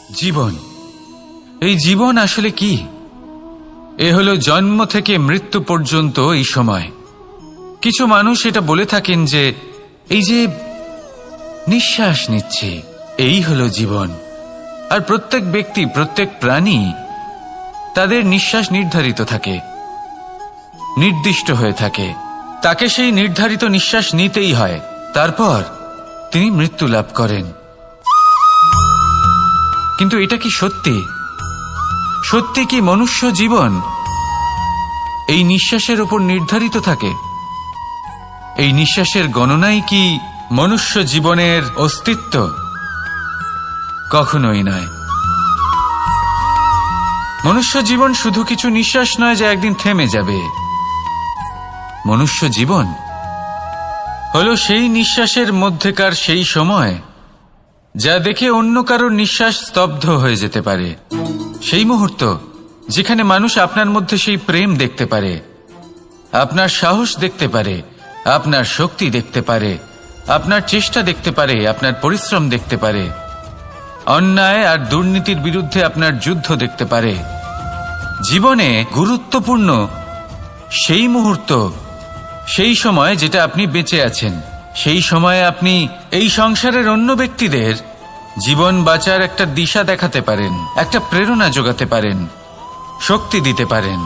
জীবন, এই জীবন আসলে কি? এ হলো জন্ম থেকে মৃত্যু পর্যন্ত এই সময়। কিছু মানুষ এটা বলে থাকেন যে এই যে নিঃশ্বাস নিচ্ছে এই হলো জীবন। আর প্রত্যেক ব্যক্তি, প্রত্যেক প্রাণী, তাদের নিঃশ্বাস নির্ধারিত থাকে, নির্দিষ্ট হয়ে থাকে। তাকে সেই নির্ধারিত নিঃশ্বাস নিতেই হয়, তারপর তিনি মৃত্যু লাভ করেন। কিন্তু এটা কি সত্যি? সত্যি কি মনুষ্য জীবন এই নিঃশ্বাসের উপর নির্ধারিত থাকে? এই নিঃশ্বাসের গণনাই কি মনুষ্য জীবনের অস্তিত্ব? কখনোই নয়। মনুষ্য জীবন শুধু কিছু নিঃশ্বাস নয় যা একদিন থেমে যাবে। মনুষ্য জীবন হলো সেই নিঃশ্বাসের মধ্যেকার সেই সময় যা দেখে অন্য কারোর নিঃশ্বাস স্তব্ধ হয়ে যেতে পারে। সেই মুহূর্ত যেখানে মানুষ আপনার মধ্যে সেই প্রেম দেখতে পারে, আপনার সাহস দেখতে পারে, আপনার শক্তি দেখতে পারে, আপনার চেষ্টা দেখতে পারে, আপনার পরিশ্রম দেখতে পারে, অন্যায় আর দুর্নীতির বিরুদ্ধে আপনার যুদ্ধ দেখতে পারে। জীবনে গুরুত্বপূর্ণ সেই মুহূর্ত, সেই সময় যেটা আপনি বেঁচে আছেন। সেই সময়ে আপনি এই সংসারের অন্য ব্যক্তিদের জীবন বাঁচার একটা দিশা দেখাতে পারেন, একটা প্রেরণা যোগাতে পারেন, শক্তি দিতে পারেন,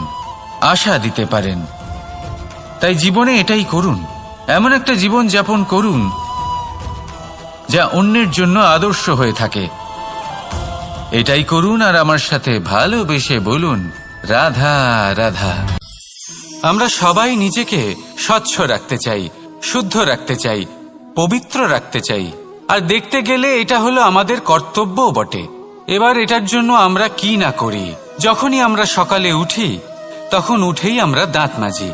আশা দিতে পারেন। তাই জীবনে এটাই করুন, এমন একটা জীবন যাপন করুন যা অন্যের জন্য আদর্শ হয়ে থাকে। এটাই করুন আর আমার সাথে ভালোবেসে বলুন, রাধা রাধা। আমরা সবাই নিজেকে স্বচ্ছ রাখতে চাই, শুদ্ধ রাখতে চাই, পবিত্র রাখতে চাই। আর দেখতে গেলে এটা হলো আমাদের কর্তব্যও বটে। এবার এটার জন্য আমরা কি না করি। যখনই আমরা সকালে উঠি তখন উঠেই আমরা দাঁত মাজি।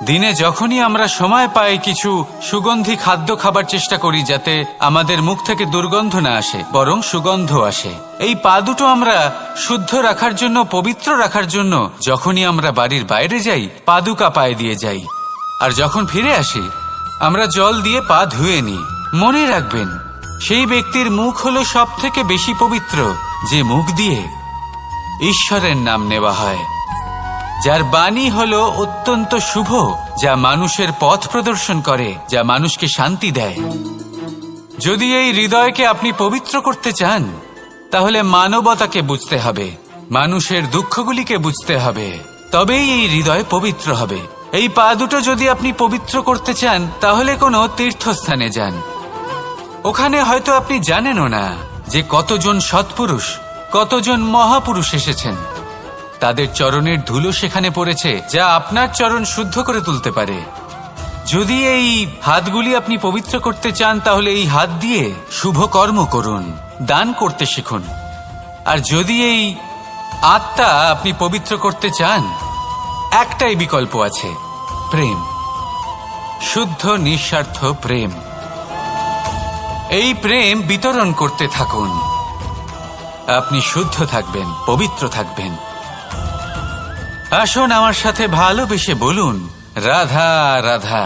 দিনে যখনই আমরা সময় পাই কিছু সুগন্ধি খাদ্য খাবার চেষ্টা করি যাতে আমাদের মুখ থেকে দুর্গন্ধ না আসে, বরং সুগন্ধ আসে। এই পা দুটো আমরা শুদ্ধ রাখার জন্য, পবিত্র রাখার জন্য যখনই আমরা বাড়ির বাইরে যাই পাদুকা পায়ে দিয়ে যাই, আর যখন ফিরে আসি আমরা জল দিয়ে পা ধুয়ে নিই। মনে রাখবেন, সেই ব্যক্তির মুখ হলো সব থেকে বেশি পবিত্র যে মুখ দিয়ে ঈশ্বরের নাম নেওয়া হয়, যার বাণী হলো অত্যন্ত শুভ, যা মানুষের পথ প্রদর্শন করে, যা মানুষকে শান্তি দেয়। যদি এই হৃদয়কে আপনি পবিত্র করতে চান তাহলে মানবতাকে বুঝতে হবে, মানুষের দুঃখগুলিকে বুঝতে হবে, তবেই এই হৃদয় পবিত্র হবে। এই পা দুটো যদি আপনি পবিত্র করতে চান তাহলে কোনো তীর্থস্থানে যান। ওখানে হয়তো আপনি জানেনও না যে কতজন সৎপুরুষ, কতজন মহাপুরুষ এসেছেন। তাদের চরণের ধুলো সেখানে পড়েছে যা আপনার চরণ শুদ্ধ করে তুলতে পারে। যদি এই হাতগুলি আপনি পবিত্র করতে চান তাহলে এই হাত দিয়ে শুভ কর্ম করুন, দান করতে শিখুন। আর যদি এই আত্মা আপনি পবিত্র করতে চান, একটাই বিকল্প আছে, প্রেম, শুদ্ধ নিঃস্বার্থ প্রেম। এই প্রেম বিতরণ করতে থাকুন। আপনি শুদ্ধ থাকবেন, পবিত্র থাকবেন। আসুন আমার সাথে ভালোবেসে বলুন, রাধা রাধা।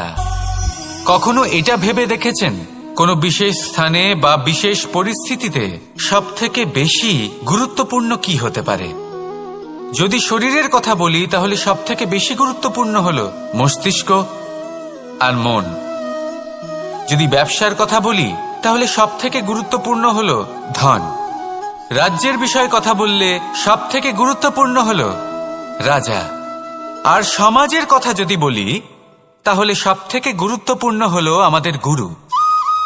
কখনো এটা ভেবে দেখেছেন কোনো বিশেষ স্থানে বা বিশেষ পরিস্থিতিতে সব থেকে বেশি গুরুত্বপূর্ণ কি হতে পারে? যদি শরীরের কথা বলি তাহলে সব থেকে বেশি গুরুত্বপূর্ণ হলো মস্তিষ্ক আর মন। যদি ব্যবসার কথা বলি তাহলে সব থেকে গুরুত্বপূর্ণ হলো ধন। রাজ্যের বিষয়ে কথা বললে সব থেকে গুরুত্বপূর্ণ হলো রাজা। আর সমাজের কথা যদি বলি তাহলে সব থেকে গুরুত্বপূর্ণ হলো আমাদের গুরু।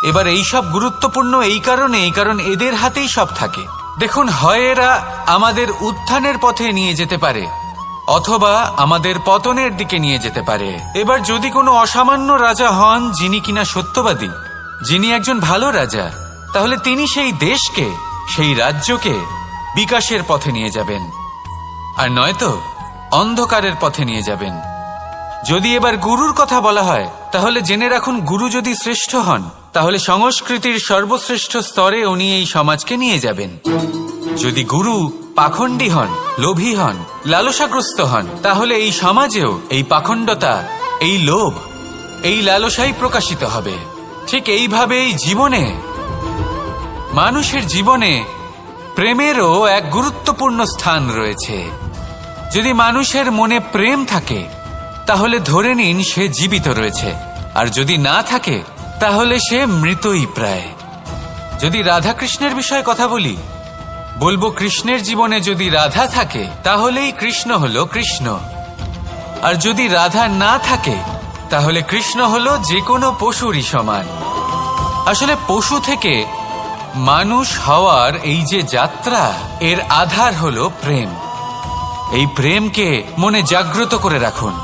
এবার এই সব গুরুত্বপূর্ণ কারণ এদের হাতেই সব থাকে। দেখুন, হয় এরা আমাদের উত্থানের পথে নিয়ে যেতে পারে অথবা আমাদের পতনের দিকে নিয়ে যেতে পারে। এবার যদি কোনো অসামান্য রাজা হন যিনি কিনা সত্যবাদী, যিনি একজন ভালো রাজা, তাহলে তিনি সেই দেশকে, সেই রাজ্যকে বিকাশের পথে নিয়ে যাবেন, আর নয়তো অন্ধকারের পথে নিয়ে যাবেন। যদি এবার গুরুর কথা বলা হয় তাহলে জেনে রাখুন, গুরু যদি শ্রেষ্ঠ হন তাহলে সংস্কৃতির সর্বশ্রেষ্ঠ স্তরে উনি এই সমাজকে নিয়ে যাবেন। যদি গুরু পাখণ্ডী হন, লোভী হন, লালসাগ্রস্ত হন, তাহলে এই সমাজেও এই পাখণ্ডতা, এই লোভ, এই লালসাই প্রকাশিত হবে। ঠিক এইভাবেই জীবনে, মানুষের জীবনে প্রেমেরও এক গুরুত্বপূর্ণ স্থান রয়েছে। যদি মানুষের মনে প্রেম থাকে তাহলে ধরে নিন সে জীবিত রয়েছে, আর যদি না থাকে তাহলে সে মৃতই প্রায়। যদি রাধা কৃষ্ণের বিষয়ে কথা বলবো কৃষ্ণের জীবনে যদি রাধা থাকে তাহলেই কৃষ্ণ হলো কৃষ্ণ, আর যদি রাধা না থাকে তাহলে কৃষ্ণ হলো যে কোনো পশুরই সমান। আসলে পশু থেকে মানুষ হওয়ার এই যে যাত্রা, এর আধার হলো প্রেম। এই প্রেমকে মনে জাগ্রত করে রাখুন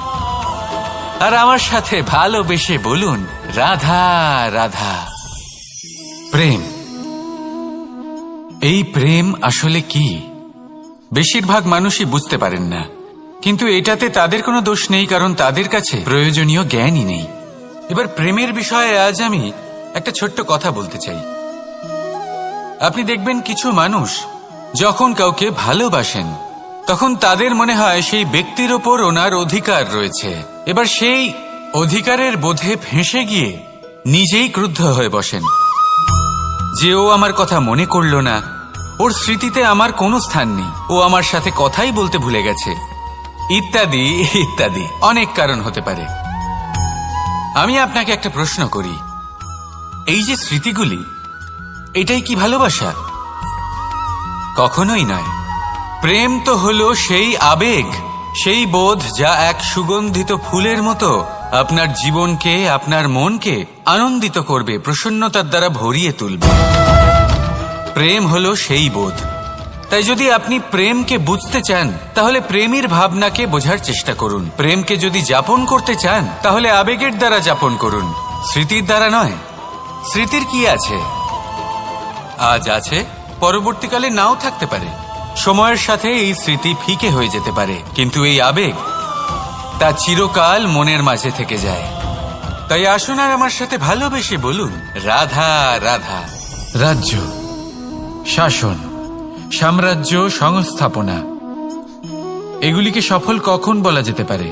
আর আমার সাথে ভালোবেসে বলুন, রাধা রাধা। প্রেম, এই প্রেম আসলে কি? বেশিরভাগ মানুষই বুঝতে পারেন না, কিন্তু এটাতে তাদের কোনো দোষ নেই, কারণ তাদের কাছে প্রয়োজনীয় জ্ঞানই নেই। এবার প্রেমের বিষয়ে আজ আমি একটা ছোট্ট কথা বলতে চাই। আপনি দেখবেন কিছু মানুষ যখন কাউকে ভালোবাসেন তখন তাদের মনে হয় সেই ব্যক্তির ওপর ওনার অধিকার রয়েছে। এবার সেই অধিকারের বোধে ফেঁসে গিয়ে নিজেই ক্রুদ্ধ হয়ে বসেন যে ও আমার কথা মনে করল না, ওর স্মৃতিতে আমার কোনো স্থান নেই, ও আমার সাথে কথাই বলতে ভুলে গেছে, ইত্যাদি ইত্যাদি অনেক কারণ হতে পারে। আমি আপনাকে একটা প্রশ্ন করি, এই যে স্মৃতিগুলি, এটাই কি ভালোবাসা? কখনোই নয়। প্রেম তো হলো সেই আবেগ, সেই বোধ যা এক সুগন্ধিত ফুলের মতো আপনার জীবনকে, আপনার মনকে আনন্দিত করবে, প্রসন্নতার দ্বারা ভরিয়ে তুলবে। প্রেম হলো সেই বোধ। তাই যদি আপনি প্রেমকে বুঝতে চান তাহলে প্রেমের ভাবনাকে বোঝার চেষ্টা করুন। প্রেমকে যদি যাপন করতে চান তাহলে আবেগের দ্বারা যাপন করুন, স্মৃতির দ্বারা নয়। স্মৃতির কি আছে? আজ আছে, পরবর্তীকালে নাও থাকতে পারে। সময়ের সাথে এই স্মৃতি ফিকে হয়ে যেতে পারে, কিন্তু এই আবেগ তা চিরকাল মনের মাঝে থেকে যায়। তাই আসুন আর আমার সাথে ভালোবেসে বলুন, রাধা রাধা। রাজ্য, শাসন, সাম্রাজ্য, সংস্থাপনা, এগুলিকে সফল কখন বলা যেতে পারে?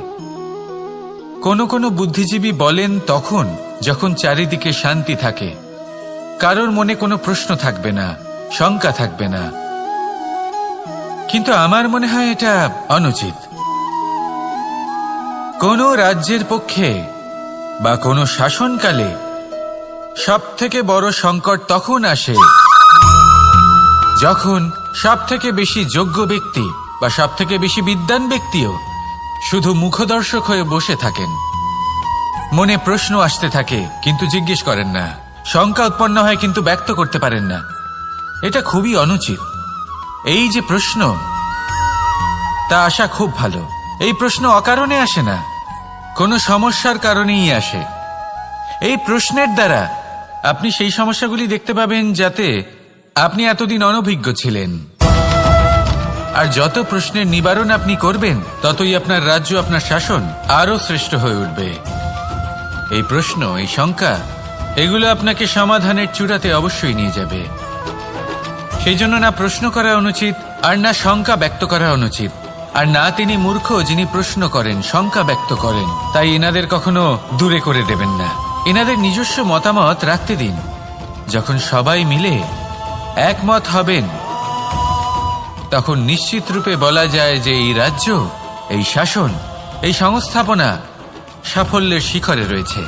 কোনো বুদ্ধিজীবী বলেন তখন যখন চারিদিকে শান্তি থাকে, কারোর মনে কোনো প্রশ্ন থাকবে না, শঙ্কা থাকবে না। কিন্তু আমার মনে হয় এটা অনুচিত। কোনো রাজ্যের পক্ষে বা কোনো শাসনকালে সবথেকে বড় সংকট তখন আসে যখন সবথেকে বেশি যোগ্য ব্যক্তি বা সবথেকে বেশি বিদ্বান ব্যক্তিও শুধু মুখদর্শক হয়ে বসে থাকেন। মনে প্রশ্ন আসতে থাকে কিন্তু জিজ্ঞেস করেন না, শঙ্কা উৎপন্ন হয় কিন্তু ব্যক্ত করতে পারেন না। এটা খুবই অনুচিত। এই যে প্রশ্ন, তা আসা খুব ভালো। এই প্রশ্ন অকারণে আসে না, কোনো সমস্যার কারণেই আসে। এই প্রশ্নের দ্বারা আপনি সেই সমস্যাগুলি দেখতে পাবেন যাতে আপনি এতদিন অনভিজ্ঞ ছিলেন। আর যত প্রশ্নের নিবারণ আপনি করবেন ততই আপনার রাজ্য, আপনার শাসন আরো শ্রেষ্ঠ হয়ে উঠবে। এই প্রশ্ন, এই শঙ্কা, এগুলো আপনাকে সমাধানের চূড়াতে অবশ্যই নিয়ে যাবে। সেই জন্য না প্রশ্ন করা অনুচিত, আর না শঙ্কা ব্যক্ত করা অনুচিত, আর না তিনি মূর্খ যিনি প্রশ্ন করেন, শঙ্কা ব্যক্ত করেন। তাই এনাদের কখনো দূরে করে দেবেন না, এনাদের নিজস্ব মতামত রাখতে দিন। যখন সবাই মিলে একমত হবেন তখন নিশ্চিত রূপে বলা যায় যে এই রাজ্য, এই শাসন, এই সংস্থাপনা সাফল্যের শিখরে রয়েছে।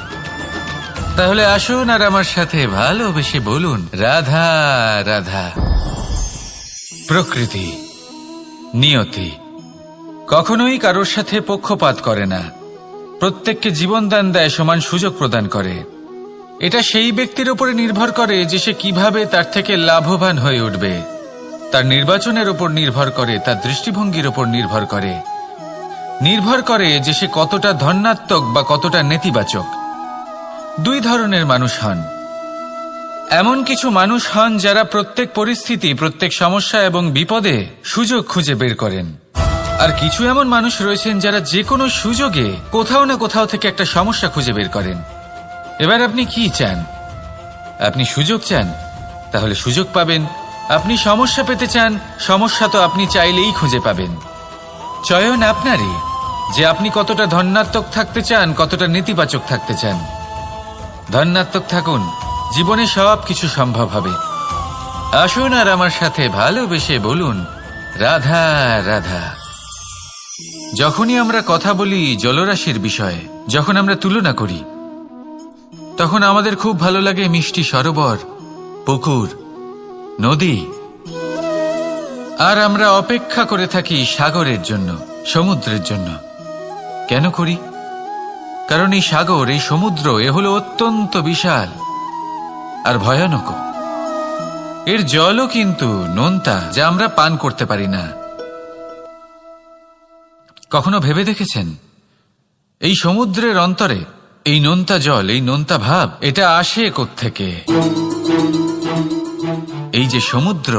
তাহলে আসুন আর আমার সাথে ভালোবেসে বলুন, রাধা রাধা। প্রকৃতি, নিয়তি কখনোই কারোর সাথে পক্ষপাত করে না, প্রত্যেককে জীবনদান দেয়, সমান সুযোগ প্রদান করে। এটা সেই ব্যক্তির উপরে নির্ভর করে যে সে কিভাবে তার থেকে লাভবান হয়ে উঠবে। তার নির্বাচনের উপর নির্ভর করে, তার দৃষ্টিভঙ্গির উপর নির্ভর করে যে সে কতটা ধনাত্মক বা কতটা নেতিবাচক। দুই ধরনের মানুষ হন। এমন কিছু মানুষ হন যারা প্রত্যেক পরিস্থিতি, প্রত্যেক সমস্যা এবং বিপদে সুযোগ খুঁজে বের করেন। আর কিছু এমন মানুষ রয়েছেন যারা যে কোনো সুযোগে কোথাও না কোথাও থেকে একটা সমস্যা খুঁজে বের করেন। এবার আপনি কি চান? আপনি সুযোগ চান, তাহলে সুযোগ পাবেন। আপনি সমস্যা পেতে চান, সমস্যা তো আপনি চাইলেই খুঁজে পাবেন। চয়ন আপনারই যে আপনি কতটা ধনাত্মক থাকতে চান, কতটা নেতিবাচক থাকতে চান। ধনাত্মক থাকুন, জীবনে সব কিছু সম্ভব হবে। আসুন আর আমার সাথে ভালোবেসে বলুন রাধা রাধা। যখনই আমরা কথা বলি জলরাশির বিষয়ে, যখন আমরা তুলনা করি, তখন আমাদের খুব ভালো লাগে মিষ্টি সরোবর, পুকুর, নদী, আর আমরা অপেক্ষা করে থাকি সাগরের জন্য, সমুদ্রের জন্য। কেন করি? কারণ এই সাগর, এই সমুদ্র, এ হলো অত্যন্ত বিশাল আর ভয়ানক। এর জলও কিন্তু নোনতা, যা আমরা পান করতে পারি না। কখনো ভেবে দেখেছেন এই সমুদ্রের অন্তরে এই নোনতা জল, এই নোনতা ভাব, এটা আসে কোত্থেকে? এই যে সমুদ্র,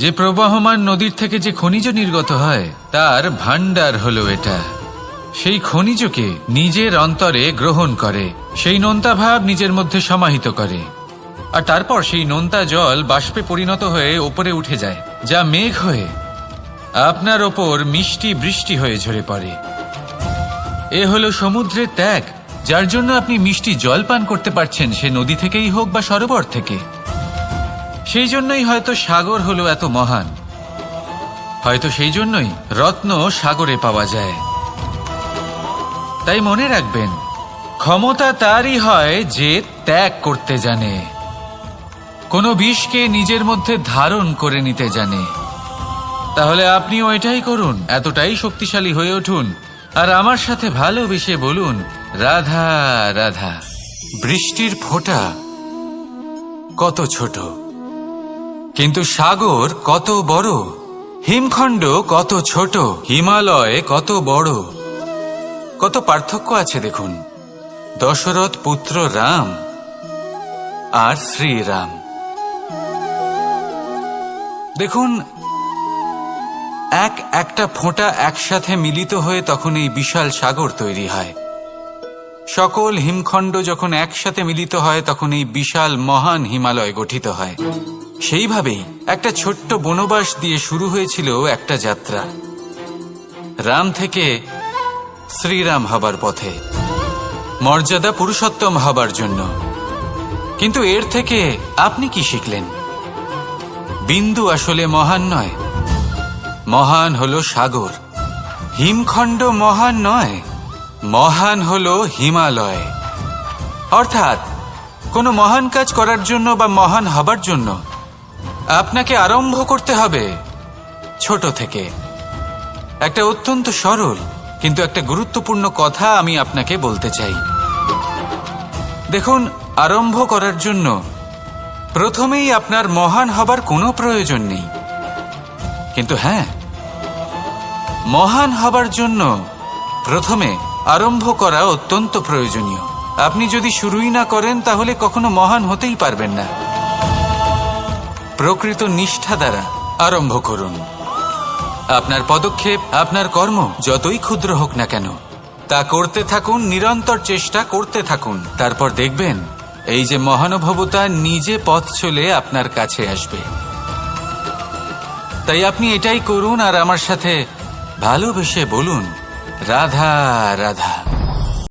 যে প্রবাহমান নদীর থেকে যে খনিজ নির্গত হয়, তার ভান্ডার হলো এটা। সেই খনিজকে নিজের অন্তরে গ্রহণ করে, সেই নোনতা ভাব নিজের মধ্যে সমাহিত করে, আর তারপর সেই নোনতা জল বাষ্পে পরিণত হয়ে ওপরে উঠে যায়, যা মেঘ হয়ে আপনার ওপর মিষ্টি বৃষ্টি হয়ে ঝরে পড়ে। এ হলো সমুদ্রের ত্যাগ, যার জন্য আপনি মিষ্টি জল পান করতে পারছেন, সে নদী থেকেই হোক বা সরোবর থেকে। সেই জন্যই হয়তো সাগর হলো এত মহান, হয়তো সেই জন্যই রত্ন সাগরে পাওয়া যায়। তাই মনে রাখবেন, ক্ষমতা তারই হয় যে ত্যাগ করতে জানে, কোনো বিষকে নিজের মধ্যে ধারণ করে নিতে জানে। তাহলে আপনিও এটাই করুন, এতটাই শক্তিশালী হয়ে উঠুন, আর আমার সাথে ভালোবেসে বলুন রাধা রাধা। বৃষ্টির ফোঁটা কত ছোট, কিন্তু সাগর কত বড়, হিমখণ্ড কত ছোট, হিমালয় কত বড়। কত পার্থক্য আছে দেখুন, দশরথ পুত্র রাম আর শ্রীরাম। দেখুন, একটা ফোঁটা একসাথে মিলিত হয়ে তখন এই বিশাল সাগর তৈরি হয়। সকল হিমখণ্ড যখন একসাথে মিলিত হয় তখন এই বিশাল মহান হিমালয় গঠিত হয়। সেইভাবেই একটা ছোট্ট বনবাস দিয়ে শুরু হয়েছিল একটা যাত্রা, রাম থেকে শ্রীরাম হবার পথে, মর্যাদা পুরুষোত্তম হবার জন্য। কিন্তু এর থেকে আপনি কি শিখলেন? বিন্দু আসলে মহান নয়, মহান হলো সাগর। হিমখণ্ড মহান নয়, মহান হলো হিমালয়। অর্থাৎ কোনো মহান কাজ করার জন্য বা মহান হবার জন্য আপনাকে আরম্ভ করতে হবে ছোট থেকে। একটা অত্যন্ত সরল কিন্তু একটা গুরুত্বপূর্ণ কথা আমি আপনাকে বলতে চাই। দেখুন, আরম্ভ করার জন্য প্রথমেই আপনার মহান হবার কোনো প্রয়োজন নেই, কিন্তু হ্যাঁ, মহান হবার জন্য প্রথমে আরম্ভ করা অত্যন্ত প্রয়োজনীয়। আপনি যদি শুরুই না করেন তাহলে কখনো মহান হতেই পারবেন না। প্রকৃত নিষ্ঠা দ্বারা আরম্ভ করুন। আপনার পদক্ষেপ, আপনার কর্ম যতই ক্ষুদ্র হোক না কেন, তা করতে থাকুন, নিরন্তর চেষ্টা করতে থাকুন। তারপর দেখবেন এই যে মহানুভবতা নিজে পথ চলে আপনার কাছে আসবে। তাই আপনি এটাই করুন আর আমার সাথে ভালোবেসে বলুন রাধা রাধা।